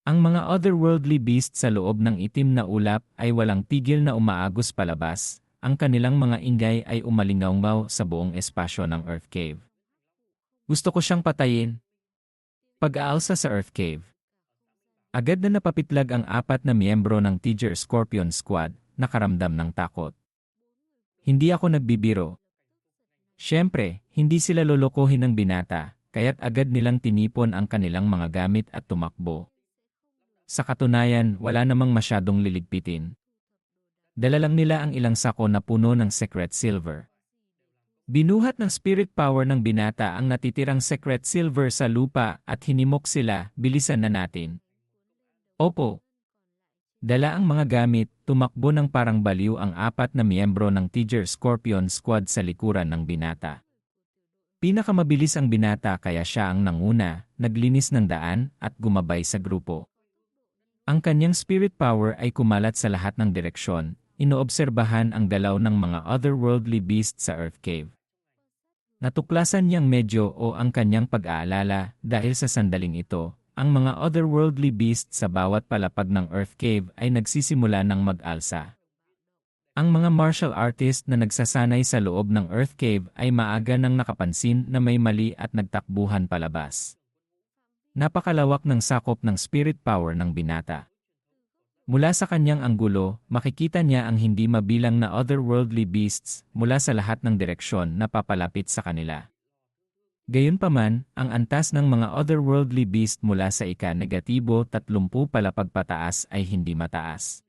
Ang mga otherworldly beast sa loob ng itim na ulap ay walang tigil na umaagos palabas, ang kanilang mga ingay ay umalingaw sa buong espasyo ng Earth Cave. Gusto ko siyang patayin. Pag-aalsa sa Earth Cave. Agad na napapitlag ang 4 na miyembro ng Tiger Scorpion Squad, nakaramdam ng takot. Hindi ako nagbibiro. Siyempre, hindi sila lolokohin ng binata, kaya't agad nilang tinipon ang kanilang mga gamit at tumakbo. Sa katunayan, wala namang masyadong liligpitin. Dala lang nila ang ilang sako na puno ng secret silver. Binuhat ng spirit power ng binata ang natitirang secret silver sa lupa at hinimok sila, bilisan na natin. Opo. Dala ang mga gamit, tumakbo ng parang baliw ang 4 na miyembro ng Tiger Scorpion Squad sa likuran ng binata. Pinakamabilis ang binata kaya siya ang nanguna, naglinis ng daan at gumabay sa grupo. Ang kanyang spirit power ay kumalat sa lahat ng direksyon, inoobserbahan ang galaw ng mga otherworldly beast sa Earth Cave. Natuklasan niyang medyo o ang kanyang pag-aalala dahil sa sandaling ito, ang mga otherworldly beast sa bawat palapag ng Earth Cave ay nagsisimula ng mag-alsa. Ang mga martial artist na nagsasanay sa loob ng Earth Cave ay maaga nang nakapansin na may mali at nagtakbuhan palabas. Napakalawak ng sakop ng spirit power ng binata. Mula sa kanyang anggulo, makikita niya ang hindi mabilang na otherworldly beasts mula sa lahat ng direksyon na papalapit sa kanila. Gayunpaman, ang antas ng mga otherworldly beast mula sa ika-30 palapag pataas ay hindi mataas.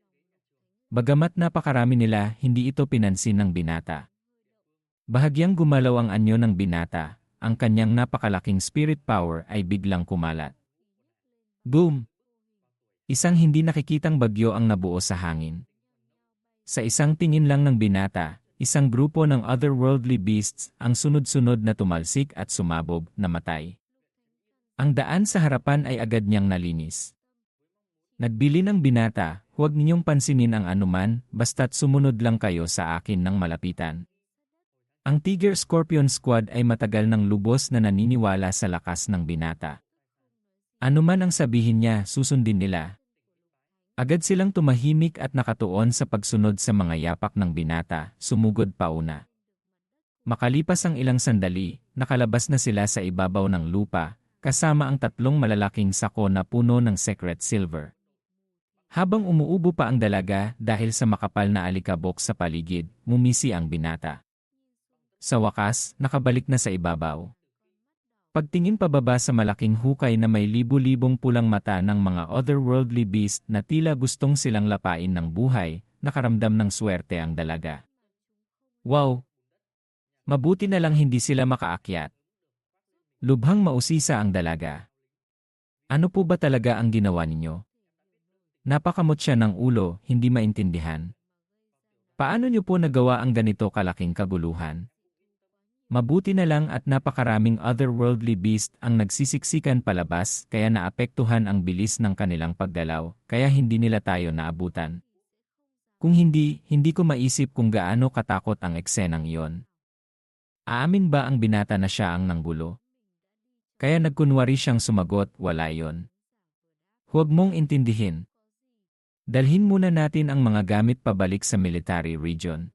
Bagamat napakarami nila, hindi ito pinansin ng binata. Bahagyang gumalaw ang anyo ng binata, ang kanyang napakalaking spirit power ay biglang kumalat. Boom! Isang hindi nakikitang bagyo ang nabuo sa hangin. Sa isang tingin lang ng binata, isang grupo ng otherworldly beasts ang sunod-sunod na tumalsik at sumabog, namatay. Ang daan sa harapan ay agad niyang nalinis. Nagbili ng binata, huwag ninyong pansinin ang anuman, basta't sumunod lang kayo sa akin ng malapitan. Ang Tiger Scorpion Squad ay matagal ng lubos na naniniwala sa lakas ng binata. Ano man ang sabihin niya, susundin nila. Agad silang tumahimik at nakatuon sa pagsunod sa mga yapak ng binata, sumugod pauna. Makalipas ang ilang sandali, nakalabas na sila sa ibabaw ng lupa, kasama ang 3 malalaking sako na puno ng secret silver. Habang umuubo pa ang dalaga dahil sa makapal na alikabok sa paligid, ngumisi ang binata. Sa wakas, nakabalik na sa ibabaw. Pagtingin pababa sa malaking hukay na may libu-libong pulang mata ng mga otherworldly beast na tila gustong silang lapain ng buhay, nakaramdam ng swerte ang dalaga. Wow! Mabuti na lang hindi sila makaakyat. Lubhang mausisa ang dalaga. Ano po ba talaga ang ginawa ninyo? Napakamot siya ng ulo, hindi maintindihan. Paano niyo po nagawa ang ganito kalaking kaguluhan? Mabuti na lang at napakaraming otherworldly beast ang nagsisiksikan palabas kaya naapektuhan ang bilis ng kanilang paggalaw, kaya hindi nila tayo naabutan. Kung hindi ko maisip kung gaano katakot ang eksenang iyon. Aamin ba ang binata na siya ang nanggulo? Kaya nagkunwari siyang sumagot, wala yon. Huwag mong intindihin. Dalhin muna natin ang mga gamit pabalik sa military region.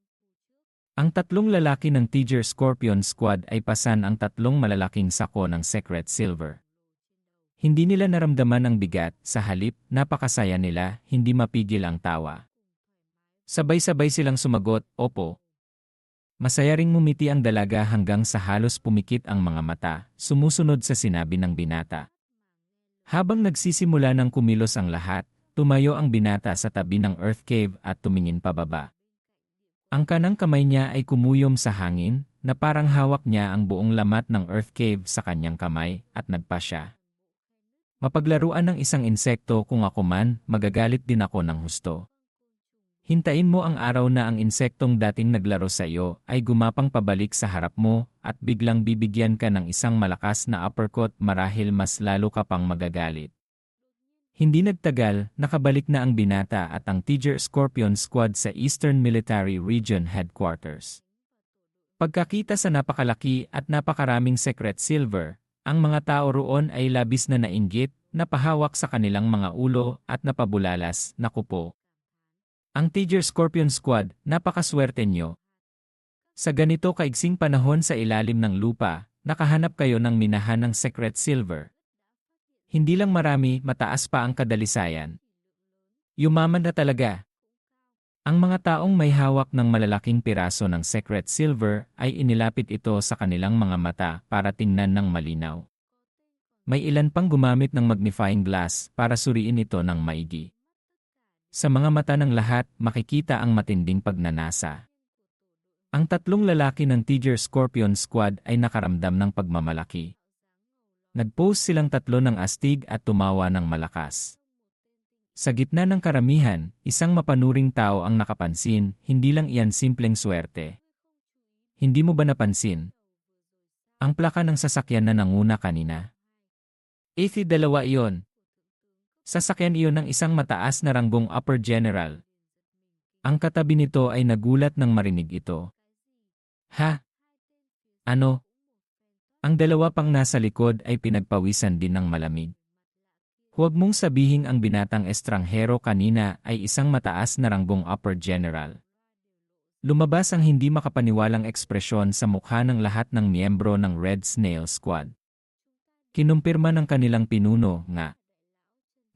Ang 3 lalaki ng Tiger Scorpion Squad ay pasan ang 3 malalaking sako ng secret silver. Hindi nila naramdaman ang bigat, sa halip, napakasaya nila, hindi mapigil ang tawa. Sabay-sabay silang sumagot, opo. Masaya ring ngumiti ang dalaga hanggang sa halos pumikit ang mga mata, sumusunod sa sinabi ng binata. Habang nagsisimula ng kumilos ang lahat, tumayo ang binata sa tabi ng Earth Cave at tumingin pababa. Ang kanang kamay niya ay kumuyom sa hangin, na parang hawak niya ang buong lamat ng Earth Cave sa kanyang kamay, at nagpa siya. Mapaglaruan ng isang insekto kung ako man, magagalit din ako ng husto. Hintayin mo ang araw na ang insektong dating naglaro sa iyo ay gumapang pabalik sa harap mo at biglang bibigyan ka ng isang malakas na uppercut marahil mas lalo ka pang magagalit. Hindi nagtagal, nakabalik na ang binata at ang Tiger Scorpion Squad sa Eastern Military Region Headquarters. Pagkakita sa napakalaki at napakaraming secret silver, Ang mga tao roon ay labis na nainggit, napahawak sa kanilang mga ulo at napabulalas na kupo. Ang Tiger Scorpion Squad, napakaswerte nyo. Sa ganito kaigsing panahon sa ilalim ng lupa, nakahanap kayo ng minahan ng secret silver. Hindi lang marami, mataas pa ang kadalisayan. Yumaman na talaga. Ang mga taong may hawak ng malalaking piraso ng secret silver ay inilapit ito sa kanilang mga mata para tingnan ng malinaw. May ilan pang gumamit ng magnifying glass para suriin ito ng maigi. Sa mga mata ng lahat, makikita ang matinding pagnanasa. Ang tatlong lalaki ng Tiger Scorpion Squad ay nakaramdam ng pagmamalaki. Nag-pose silang tatlo ng astig at tumawa ng malakas. Sa gitna ng karamihan, isang mapanuring tao ang nakapansin, hindi lang iyan simpleng swerte. Hindi mo ba napansin? Ang plaka ng sasakyan na nanguna kanina. 82 iyon. Sasakyan iyon ng isang mataas na ranggong upper general. Ang katabi nito ay nagulat nang marinig ito. Ha? Ano? Ang dalawa pang nasa likod ay pinagpawisan din ng malamig. Huwag mong sabihing ang binatang estranghero kanina ay isang mataas na ranggong upper general. Lumabas ang hindi makapaniwalang ekspresyon sa mukha ng lahat ng miyembro ng Red Snail Squad. Kinumpirma ng kanilang pinuno nga.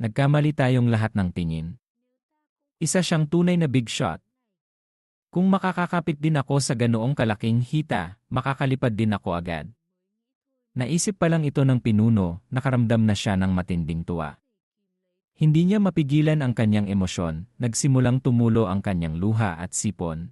Nagkamali tayong lahat ng tingin. Isa siyang tunay na big shot. Kung makakakapit din ako sa ganoong kalaking hita, makakalipad din ako agad. Naisip pa lang ito ng pinuno, nakaramdam na siya ng matinding tuwa. Hindi niya mapigilan ang kanyang emosyon, nagsimulang tumulo ang kanyang luha at sipon.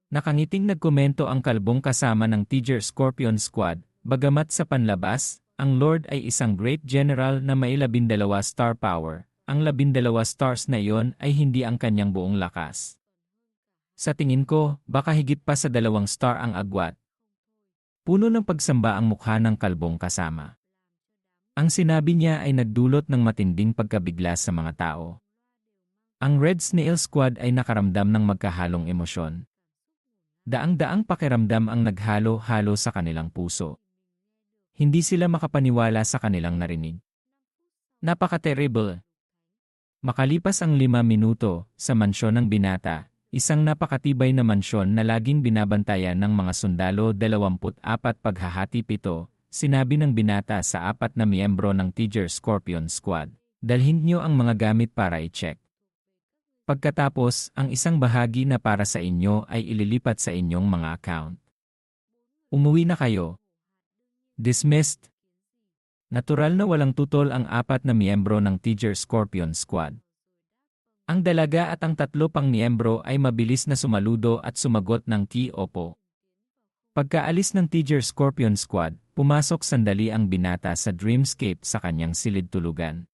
Nakangiting nagkomento ang kalbong kasama ng Tiger Scorpion Squad, bagamat sa panlabas, ang Lord ay isang great general na may 12 star power, ang 12 stars na iyon ay hindi ang kanyang buong lakas. Sa tingin ko, baka higit pa sa 2 star ang agwat. Puno ng pagsamba ang mukha ng kalbong kasama. Ang sinabi niya ay nagdulot ng matinding pagkabigla sa mga tao. Ang Red Snail Squad ay nakaramdam ng magkahalong emosyon. Daang-daang pakiramdam ang naghalo-halo sa kanilang puso. Hindi sila makapaniwala sa kanilang narinig. Napaka-terrible. Makalipas ang 5 minuto, sa mansyon ng binata, isang napakatibay na mansyon na laging binabantayan ng mga sundalo 24 paghahati 7, sinabi ng binata sa 4 na miyembro ng Tiger Scorpion Squad. Dalhin niyo ang mga gamit para i-check. Pagkatapos, ang isang bahagi na para sa inyo ay ililipat sa inyong mga account. Umuwi na kayo. Dismissed. Natural na walang tutol ang 4 na miyembro ng Tiger Scorpion Squad. Ang dalaga at ang 3 pang miyembro ay mabilis na sumaludo at sumagot ng opo. Pagkaalis ng Tiger Scorpion Squad, pumasok sandali ang binata sa Dreamscape sa kanyang silid tulugan.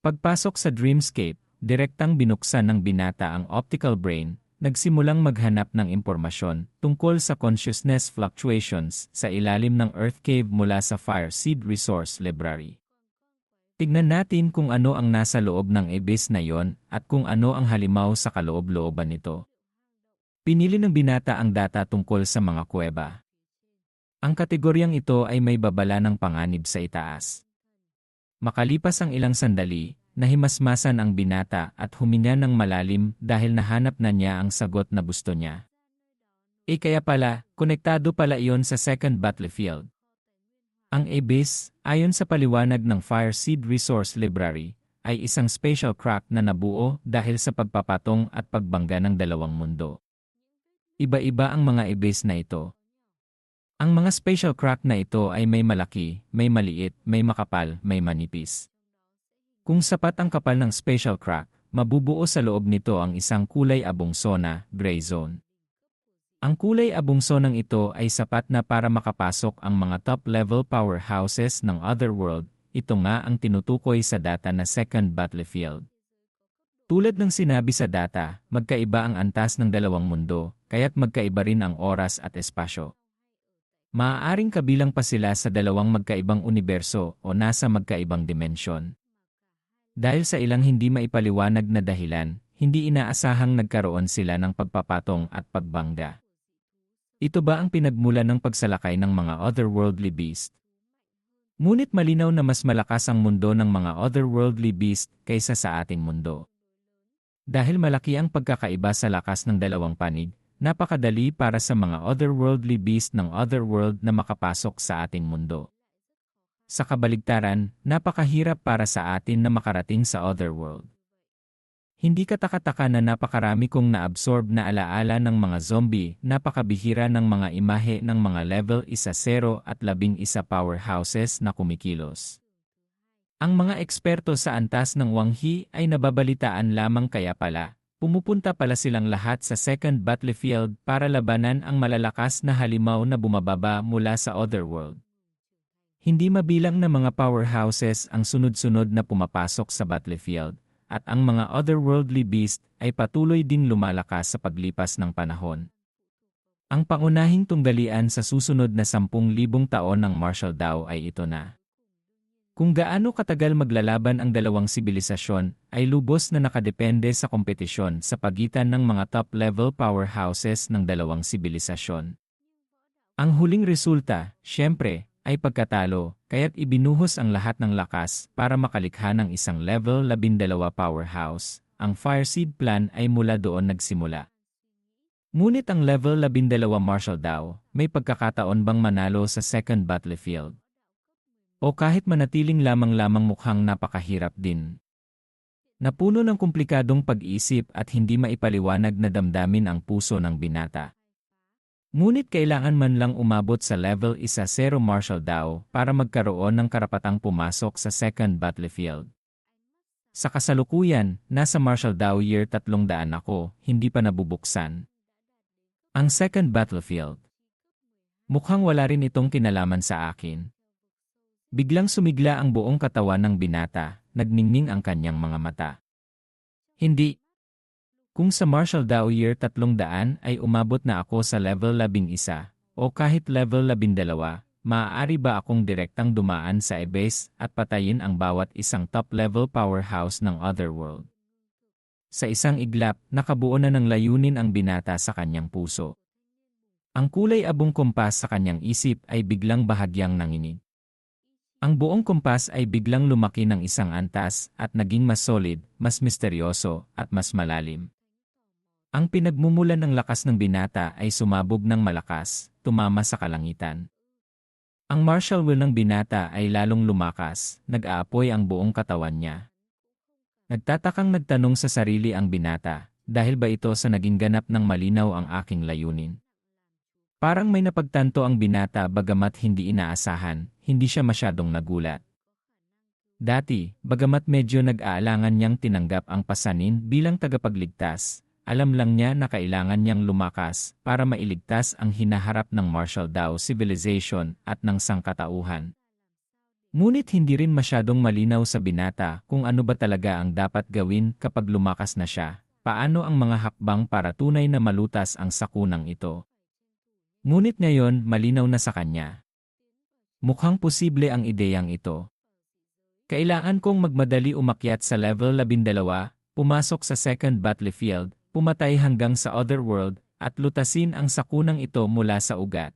Pagpasok sa Dreamscape, direktang binuksan ng binata ang optical brain, nagsimulang maghanap ng impormasyon tungkol sa consciousness fluctuations sa ilalim ng Earth Cave mula sa Fire Seed Resource Library. Tignan natin kung ano ang nasa loob ng abyss na yon at kung ano ang halimaw sa kaloob-looban nito. Pinili ng binata ang data tungkol sa mga kuweba. Ang kategoryang ito ay may babala ng panganib sa itaas. Makalipas ang ilang sandali, nahimasmasan ang binata at huminga ng malalim dahil nahanap na niya ang sagot na gusto niya. Kaya pala, konektado pala iyon sa second battlefield. Ang abyss, ayon sa paliwanag ng Fire Seed Resource Library, ay isang spatial crack na nabuo dahil sa pagpapatong at pagbangga ng dalawang mundo. Iba-iba ang mga abyss na ito. Ang mga spatial crack na ito ay may malaki, may maliit, may makapal, may manipis. Kung sapat ang kapal ng spatial crack, mabubuo sa loob nito ang isang kulay abong zona, gray zone. Ang kulay abong zonang ito ay sapat na para makapasok ang mga top-level powerhouses ng Otherworld. Ito nga ang tinutukoy sa data na second battlefield. Tulad ng sinabi sa data, magkaiba ang antas ng dalawang mundo, kaya't magkaiba rin ang oras at espasyo. Maaaring kabilang pa sila sa dalawang magkaibang universo o nasa magkaibang dimensyon. Dahil sa ilang hindi maipaliwanag na dahilan, hindi inaasahang nagkaroon sila ng pagpapatong at pagbangga. Ito ba ang pinagmulan ng pagsalakay ng mga otherworldly beast? Ngunit malinaw na mas malakas ang mundo ng mga otherworldly beast kaysa sa ating mundo. Dahil malaki ang pagkakaiba sa lakas ng dalawang panig, napakadali para sa mga otherworldly beast ng otherworld na makapasok sa ating mundo. Sa kabaligtaran, napakahirap para sa atin na makarating sa otherworld. Hindi katakataka na napakarami kong na-absorb na alaala ng mga zombie, napakabihira ng mga imahe ng mga level 1-0 at 11 powerhouses na kumikilos. Ang mga eksperto sa antas ng Wanghi ay nababalitaan lamang kaya pala, pumupunta pala silang lahat sa second battlefield para labanan ang malalakas na halimaw na bumababa mula sa otherworld. Hindi mabilang na mga powerhouses ang sunod-sunod na pumapasok sa battlefield, at ang mga otherworldly beast ay patuloy din lumalakas sa paglipas ng panahon. Ang pangunahing tunggalian sa susunod na 10,000 taon ng martial Dao ay ito na. Kung gaano katagal maglalaban ang dalawang sibilisasyon ay lubos na nakadepende sa kompetisyon sa pagitan ng mga top-level powerhouses ng dalawang sibilisasyon. Ang huling resulta, syempre, ay pagkatalo, kaya't ibinuhos ang lahat ng lakas para makalikha ng isang level 12 powerhouse. Ang Fireseed Plan ay mula doon nagsimula. Ngunit ang level 12 martial Dao, may pagkakataon bang manalo sa second battlefield? O kahit manatiling lamang-lamang mukhang napakahirap din. Napuno ng komplikadong pag-iisip at hindi maipaliwanag na damdamin ang puso ng binata. Ngunit kailangan man lang umabot sa level 1-0 martial Dao para magkaroon ng karapatang pumasok sa second battlefield. Sa kasalukuyan, nasa martial Dao year 300 ako, hindi pa nabubuksan. Ang second battlefield. Mukhang wala rin itong kinalaman sa akin. Biglang sumigla ang buong katawan ng binata, nagningning ang kanyang mga mata. Hindi. Kung sa martial Dao year 300 ay umabot na ako sa level 11 o kahit level 12, maaari ba akong direktang dumaan sa abyss at patayin ang bawat isang top-level powerhouse ng otherworld? Sa isang iglap, nakabuo na ng layunin ang binata sa kanyang puso. Ang kulay abong kompas sa kanyang isip ay biglang bahagyang nanginig. Ang buong kompas ay biglang lumaki ng isang antas at naging mas solid, mas misteryoso, at mas malalim. Ang pinagmumulan ng lakas ng binata ay sumabog ng malakas, tumama sa kalangitan. Ang martial will ng binata ay lalong lumakas, nag-aapoy ang buong katawan niya. Nagtatakang nagtanong sa sarili ang binata, dahil ba ito sa naging ganap ng malinaw ang aking layunin? Parang may napagtanto ang binata bagamat hindi inaasahan, hindi siya masyadong nagulat. Dati, bagamat medyo nag-aalangan niyang tinanggap ang pasanin bilang tagapagligtas, alam lang niya na kailangan niyang lumakas para mailigtas ang hinaharap ng martial Dao civilization at ng sangkatauhan. Ngunit hindi rin masyadong malinaw sa binata kung ano ba talaga ang dapat gawin kapag lumakas na siya, paano ang mga hakbang para tunay na malutas ang sakunang ito. Ngunit ngayon malinaw na sa kanya. Mukhang posible ang ideyang ito. Kailangan kong magmadali umakyat sa level 12, pumasok sa second battlefield, pumatay hanggang sa otherworld, at lutasin ang sakunang ito mula sa ugat.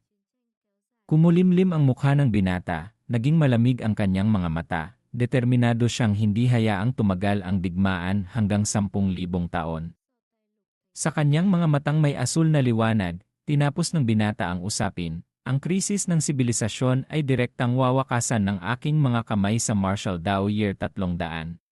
Kumulimlim ang mukha ng binata, naging malamig ang kanyang mga mata, determinado siyang hindi hayaang tumagal ang digmaan hanggang 10,000 taon. Sa kanyang mga matang may asul na liwanag, tinapos ng binata ang usapin, ang krisis ng sibilisasyon ay direktang wawakasan ng aking mga kamay sa martial Dao year 300.